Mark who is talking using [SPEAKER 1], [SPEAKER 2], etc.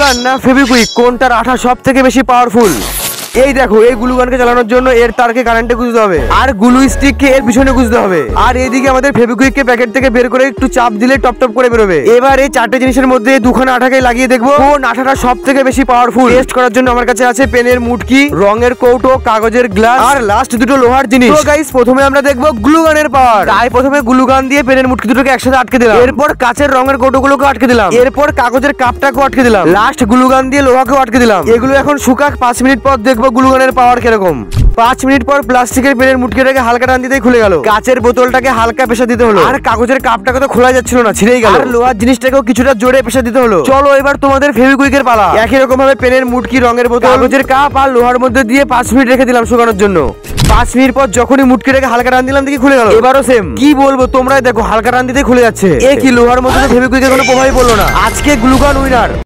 [SPEAKER 1] Glue gun না ফেভিকুইক কোনটার আঠা সব থেকে বেশি পাওয়ারফুল? এই দেখো, এই গ্লুগানকে চালানোর জন্য এর তারকে কারেন্টে গুঁজতে হবে, আর গ্লু স্টিককে এর পিছনে গুঁজতে হবে, আর এইদিকে আমাদের ফেভিকুইককে প্যাকেট থেকে বের করে একটু চাপ দিলে টপ টপ করে বেরোবে। এবার এই চারটে জিনিসের মধ্যে দুখানা আঠাকে লাগিয়ে দেখবো কোন আঠাটা সব থেকে বেশি পাওয়ারফুল। টেস্ট করার জন্য আমার কাছে আছে পেনের মুটকি, রঙের কৌটো, কাগজের গ্লাস আর লাস্ট দুটো লোহার জিনিস। তো গাইস, প্রথমে আমরা দেখবো গ্লুগানের পাওয়ার। তাই প্রথমে গ্লুগান দিয়ে পেনের মুটকি দুটোকে একসাথে আটকে দিলাম, এরপর কাচের রঙের কৌটোগুলোকে আটকে দিলাম, এরপর কাগজের কাপটাকেও আটকে দিলাম, লাস্ট গ্লুগান দিয়ে লোহাকেও আটকে দিলাম। এগুলো এখন শুকাক, 5 মিনিট পর দেখবো গ্লুগানের পাওয়ার কিরকম। 5 মিনিট পর প্লাস্টিকের পেনের মুটকিটাকে হালকা টান দিতেই খুলে গেল, কাচের বোতলটাকে হালকা প্রেসার দিতে হলো, আর কাগজের কাপটাকে তো খোলা যাচ্ছিল না, ছিঁড়েই গেল, আর লোহার জিনিসটাকেও কিছুটা জোরে প্রেসার দিতে হলো। চলো এবার তোমাদের ফেভিকুইকের পালা। একই রকম ভাবে পেনের মুটকি, রঙের বোতল, কাগজের কাপ আর লোহার মধ্যে দিয়ে 5 মিনিট রেখে দিলাম শুকানোর জন্য। 5 মিনিট পর যখনই মুটকিটাকে হালকা টান দিলাম দেখি খুলে গেল। এবারও সেম, কি বলবো, তোমরাই দেখো হালকা টান দিতেই খুলে যাচ্ছে। এ কি, লোহার মধ্যে ফেভিকুইকের কোনো প্রভাবই পড়লো না। আজকে গ্লুগান উইনার।